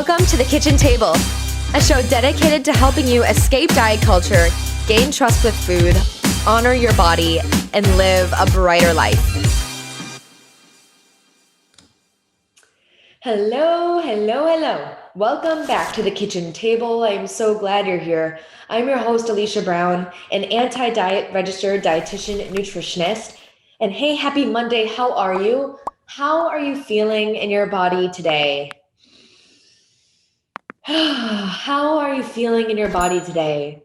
Welcome to The Kitchen Table, a show dedicated to helping you escape diet culture, gain trust with food, honor your body, and live a brighter life. Hello. Welcome back to The Kitchen Table. I'm so glad you're here. I'm your host, Alicia Brown, an anti-diet registered dietitian nutritionist. And hey, happy Monday. How are you? How are you feeling in your body today? How are you feeling in your body today?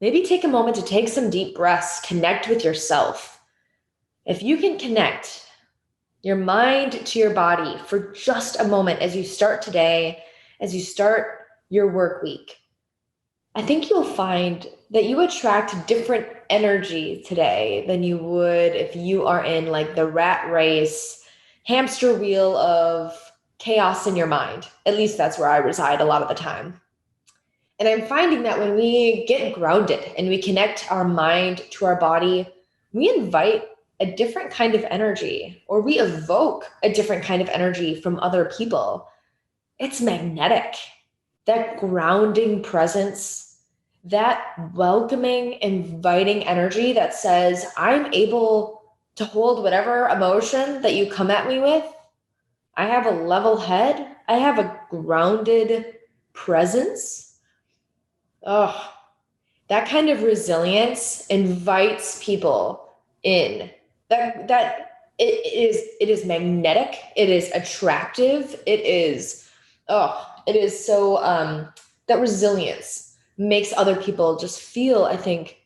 Maybe take a moment to take some deep breaths, connect with yourself. If you can connect your mind to your body for just a moment as you start today, as you start your work week, I think you'll find that you attract different energy today than you would if you are in like the rat race, hamster wheel of chaos in your mind. At least that's where I reside a lot of the time. And I'm finding that when we get grounded and we connect our mind to our body, we invite a different kind of energy, or we evoke a different kind of energy from other people. It's magnetic. That grounding presence, that welcoming, inviting energy that says, I'm able to hold whatever emotion that you come at me with. I have a level head. I have a grounded presence. Oh, that kind of resilience invites people in. It is magnetic. It is attractive. It is so that resilience makes other people just feel, I think,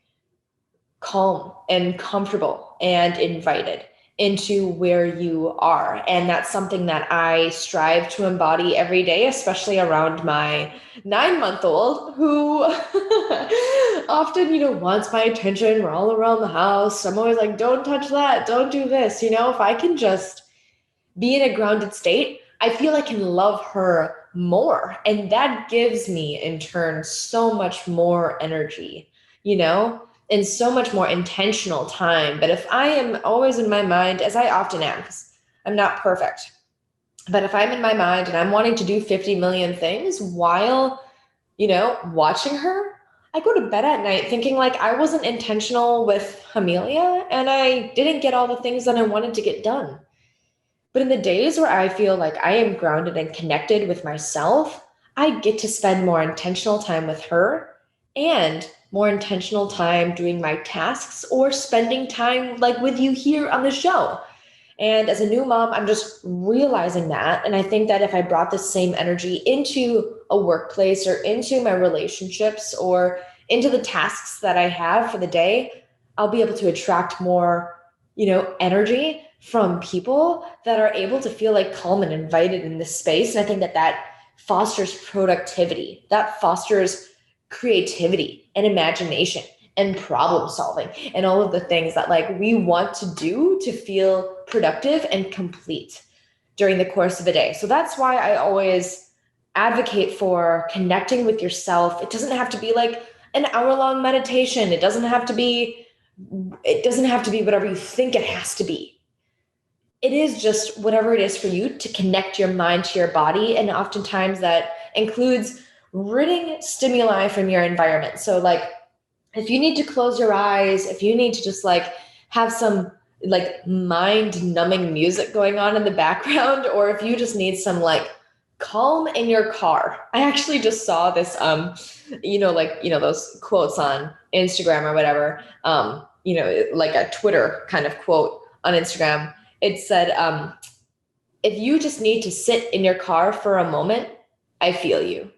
calm and comfortable and invited into where you are. And that's something that I strive to embody every day, especially around my 9-month-old who often, wants my attention. We're all around the house. I'm always like, don't touch that. Don't do this. If I can just be in a grounded state, I feel I can love her more. And that gives me in turn so much more energy, and so much more intentional time. But if I am always in my mind, as I often am, because I'm not perfect, but if I'm in my mind and I'm wanting to do 50 million things while, watching her, I go to bed at night thinking like I wasn't intentional with Amelia and I didn't get all the things that I wanted to get done. But in the days where I feel like I am grounded and connected with myself, I get to spend more intentional time with her and more intentional time doing my tasks or spending time like with you here on the show. And as a new mom, I'm just realizing that. And I think that if I brought the same energy into a workplace or into my relationships or into the tasks that I have for the day, I'll be able to attract more, energy from people that are able to feel like calm and invited in this space. And I think that fosters productivity, that fosters creativity and imagination and problem solving and all of the things that like we want to do to feel productive and complete during the course of a day. So that's why I always advocate for connecting with yourself. It doesn't have to be like an hour-long meditation. It doesn't have to be whatever you think it has to be. It is just whatever it is for you to connect your mind to your body. And oftentimes that includes ridding stimuli from your environment. So like if you need to close your eyes, if you need to just like have some like mind numbing music going on in the background, or if you just need some like calm in your car. I actually just saw this, those quotes on Instagram or whatever, like a Twitter kind of quote on Instagram. It said, if you just need to sit in your car for a moment, I feel you.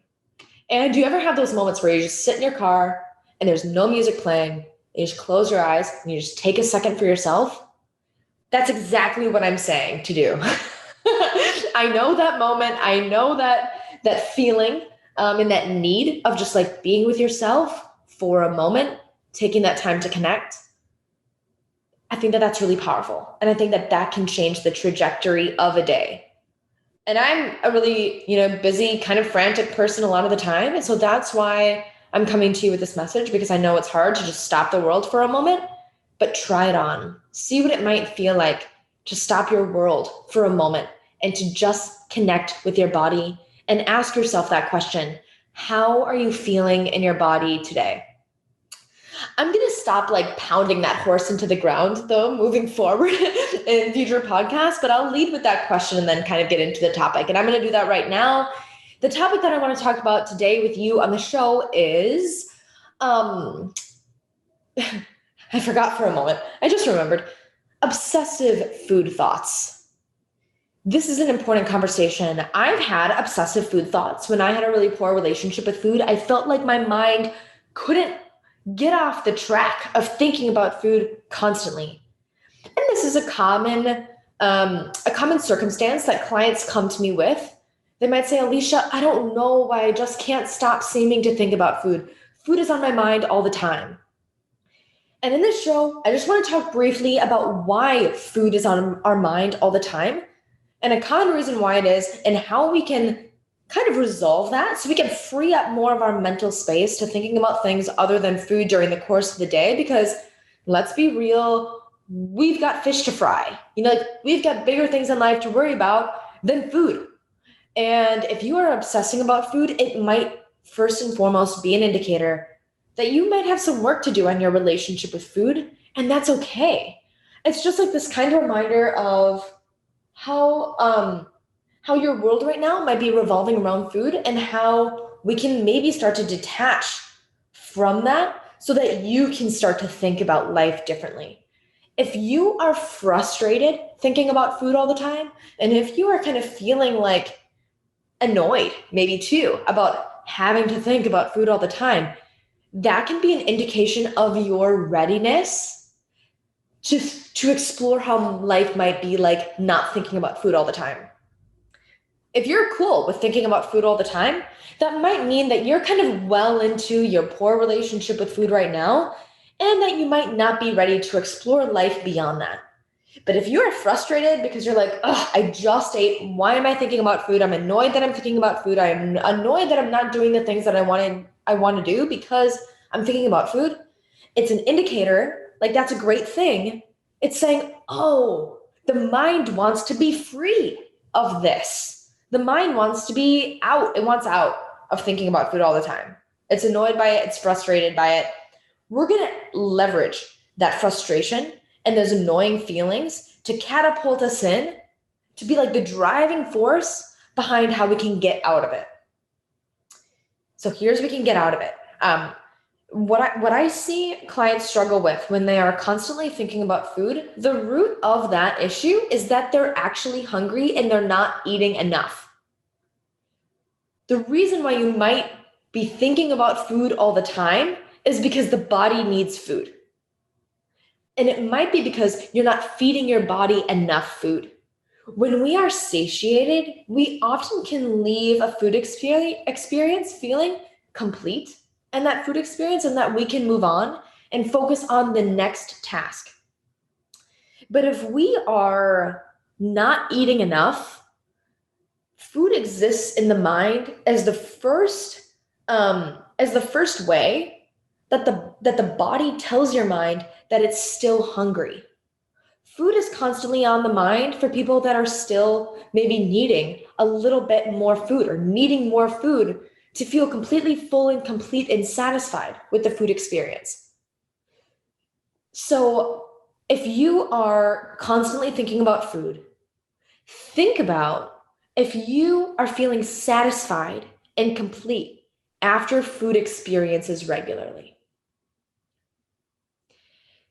And do you ever have those moments where you just sit in your car and there's no music playing, you just close your eyes and you just take a second for yourself? That's exactly what I'm saying to do. I know that moment. I know that feeling and that need of just like being with yourself for a moment, taking that time to connect. I think that that's really powerful. And I think that can change the trajectory of a day. And I'm a really, busy, kind of frantic person a lot of the time. And so that's why I'm coming to you with this message, because I know it's hard to just stop the world for a moment, but try it on. See what it might feel like to stop your world for a moment and to just connect with your body and ask yourself that question. How are you feeling in your body today? I'm going to stop like pounding that horse into the ground though, moving forward in future podcasts, but I'll lead with that question and then kind of get into the topic. And I'm going to do that right now. The topic that I want to talk about today with you on the show is, I forgot for a moment. I just remembered. Obsessive food thoughts. This is an important conversation. I've had obsessive food thoughts. When I had a really poor relationship with food, I felt like my mind couldn't get off the track of thinking about food constantly. And this is a common circumstance that clients come to me with. They might say, Alicia, I don't know why I just can't stop seeming to think about food. Food is on my mind all the time. And in this show, I just want to talk briefly about why food is on our mind all the time and a common reason why it is and how we can kind of resolve that so we can free up more of our mental space to thinking about things other than food during the course of the day. Because let's be real, we've got fish to fry. We've got bigger things in life to worry about than food. And if you are obsessing about food, it might first and foremost be an indicator that you might have some work to do on your relationship with food, and that's okay. It's just like this kind of reminder of how your world right now might be revolving around food and how we can maybe start to detach from that so that you can start to think about life differently. If you are frustrated thinking about food all the time, and if you are kind of feeling like annoyed maybe too about having to think about food all the time, that can be an indication of your readiness to explore how life might be like not thinking about food all the time. If you're cool with thinking about food all the time, that might mean that you're kind of well into your poor relationship with food right now, and that you might not be ready to explore life beyond that. But if you're frustrated because you're like, oh, I just ate, why am I thinking about food? I'm annoyed that I'm thinking about food. I'm annoyed that I'm not doing the things that I want to do because I'm thinking about food. It's an indicator, like that's a great thing. It's saying, oh, the mind wants to be free of this. The mind wants to be out. It wants out of thinking about food all the time. It's annoyed by it. It's frustrated by it. We're going to leverage that frustration and those annoying feelings to catapult us in to be like the driving force behind how we can get out of it. So here's we can get out of it. What I see clients struggle with when they are constantly thinking about food, the root of that issue is that they're actually hungry and they're not eating enough. The reason why you might be thinking about food all the time is because the body needs food. And it might be because you're not feeding your body enough food. When we are satiated, we often can leave a food experience feeling complete and that food experience, and that we can move on and focus on the next task. But if we are not eating enough, food exists in the mind as the first way that the body tells your mind that it's still hungry. Food is constantly on the mind for people that are still maybe needing a little bit more food or needing more food to feel completely full and complete and satisfied with the food experience. So if you are constantly thinking about food, think about if you are feeling satisfied and complete after food experiences regularly.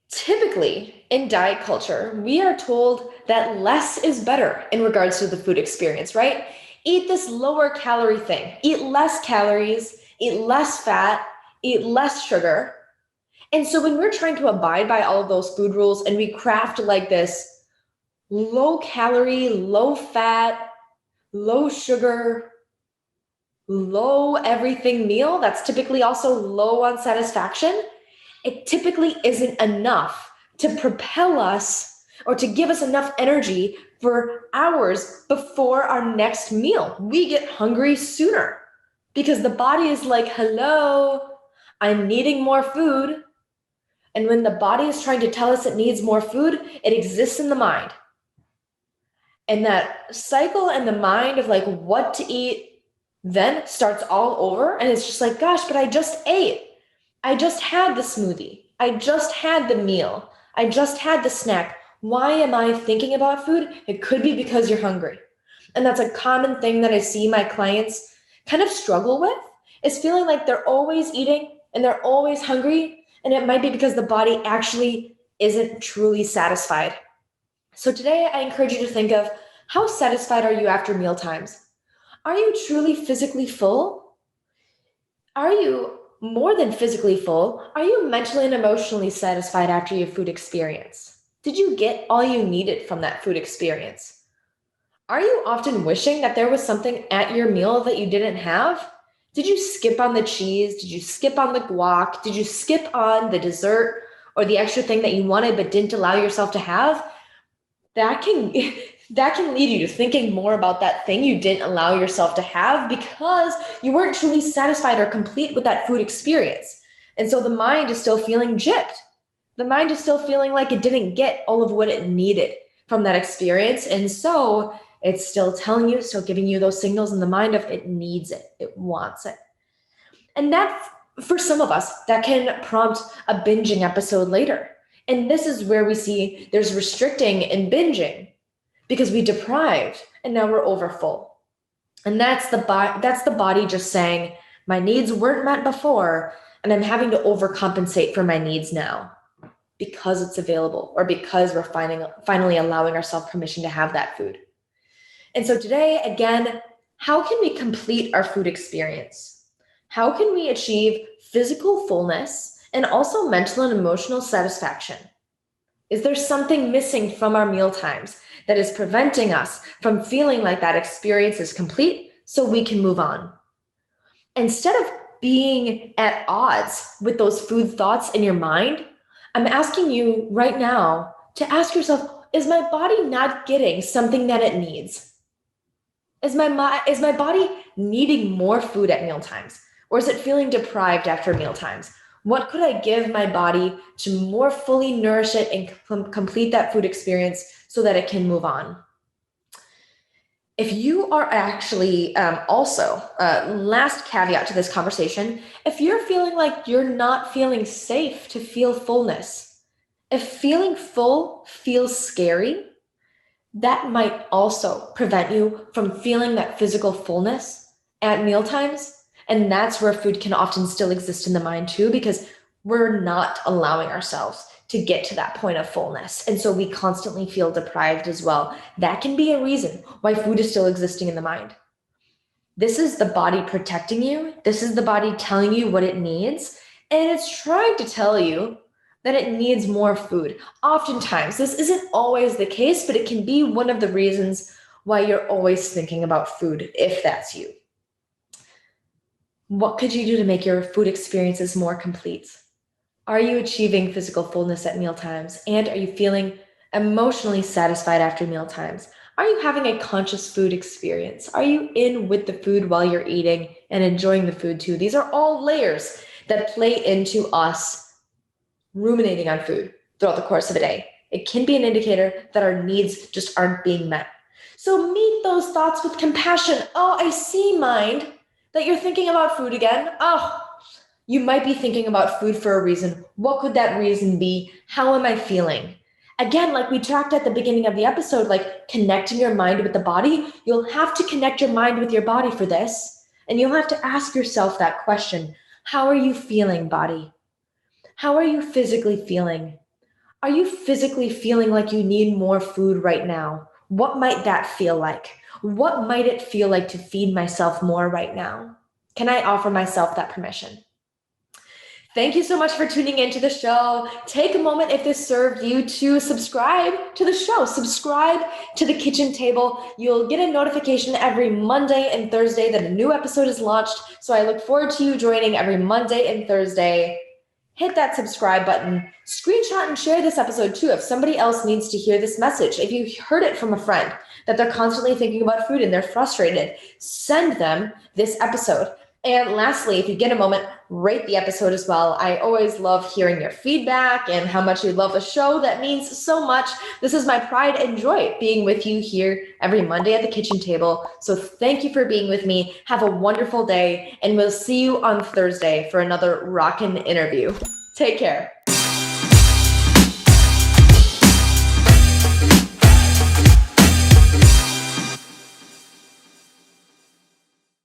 Typically, in diet culture, we are told that less is better in regards to the food experience, right? Eat this lower calorie thing, eat less calories, eat less fat, eat less sugar. And so when we're trying to abide by all of those food rules and we craft like this low calorie, low fat, low sugar, low everything meal that's typically also low on satisfaction, it typically isn't enough to propel us or to give us enough energy for hours before our next meal. We get hungry sooner because the body is like, hello, I'm needing more food. And when the body is trying to tell us it needs more food, it exists in the mind. And that cycle in the mind of like what to eat, then starts all over and it's just like, gosh, but I just ate. I just had the smoothie. I just had the meal. I just had the snack. Why am I thinking about food? It could be because you're hungry. And that's a common thing that I see my clients kind of struggle with, is feeling like they're always eating and they're always hungry. And it might be because the body actually isn't truly satisfied. So today I encourage you to think of, how satisfied are you after meal times? Are you truly physically full? Are you more than physically full? Are you mentally and emotionally satisfied after your food experience? Did you get all you needed from that food experience? Are you often wishing that there was something at your meal that you didn't have? Did you skip on the cheese? Did you skip on the guac? Did you skip on the dessert or the extra thing that you wanted but didn't allow yourself to have? That can that can lead you to thinking more about that thing you didn't allow yourself to have because you weren't truly satisfied or complete with that food experience. And so the mind is still feeling gypped. The mind is still feeling like it didn't get all of what it needed from that experience. And so it's still telling you, still giving you those signals in the mind of it needs it, it wants it. And that, for some of us, that can prompt a binging episode later. And this is where we see there's restricting and binging because we deprived and now we're overfull. And that's the body just saying, my needs weren't met before, and I'm having to overcompensate for my needs now because it's available or because we're finally allowing ourselves permission to have that food. And so today, again, how can we complete our food experience? How can we achieve physical fullness and also mental and emotional satisfaction? Is there something missing from our meal times that is preventing us from feeling like that experience is complete so we can move on? Instead of being at odds with those food thoughts in your mind, I'm asking you right now to ask yourself, is my body not getting something that it needs? Is my body needing more food at meal times? Or is it feeling deprived after meal times? What could I give my body to more fully nourish it and complete that food experience so that it can move on? If you are actually also, last caveat to this conversation, if you're feeling like you're not feeling safe to feel fullness, if feeling full feels scary, that might also prevent you from feeling that physical fullness at mealtimes. And that's where food can often still exist in the mind too, because we're not allowing ourselves to get to that point of fullness. And so we constantly feel deprived as well. That can be a reason why food is still existing in the mind. This is the body protecting you. This is the body telling you what it needs. And it's trying to tell you that it needs more food. Oftentimes, this isn't always the case, but it can be one of the reasons why you're always thinking about food, if that's you. What could you do to make your food experiences more complete? Are you achieving physical fullness at mealtimes? And are you feeling emotionally satisfied after mealtimes? Are you having a conscious food experience? Are you in with the food while you're eating and enjoying the food too? These are all layers that play into us ruminating on food throughout the course of a day. It can be an indicator that our needs just aren't being met. So meet those thoughts with compassion. Oh, I see, mind, that you're thinking about food again. Oh, you might be thinking about food for a reason. What could that reason be? How am I feeling? Again, like we talked at the beginning of the episode, like connecting your mind with the body, you'll have to connect your mind with your body for this. And you'll have to ask yourself that question. How are you feeling, body? How are you physically feeling? Are you physically feeling like you need more food right now? What might that feel like? What might it feel like to feed myself more right now? Can I offer myself that permission? Thank you so much for tuning into the show. Take a moment, if this served you, to subscribe to the show. Subscribe to the kitchen table. You'll get a notification every Monday and Thursday that a new episode is launched. So I look forward to you joining every Monday and Thursday. Hit that subscribe button. Screenshot and share this episode too if somebody else needs to hear this message. If you heard it from a friend that they're constantly thinking about food and they're frustrated, send them this episode. And lastly, if you get a moment, rate the episode as well. I always love hearing your feedback and how much you love the show. That means so much. This is my pride and joy, being with you here every Monday at the kitchen table. So thank you for being with me. Have a wonderful day, and we'll see you on Thursday for another rockin' interview. Take care.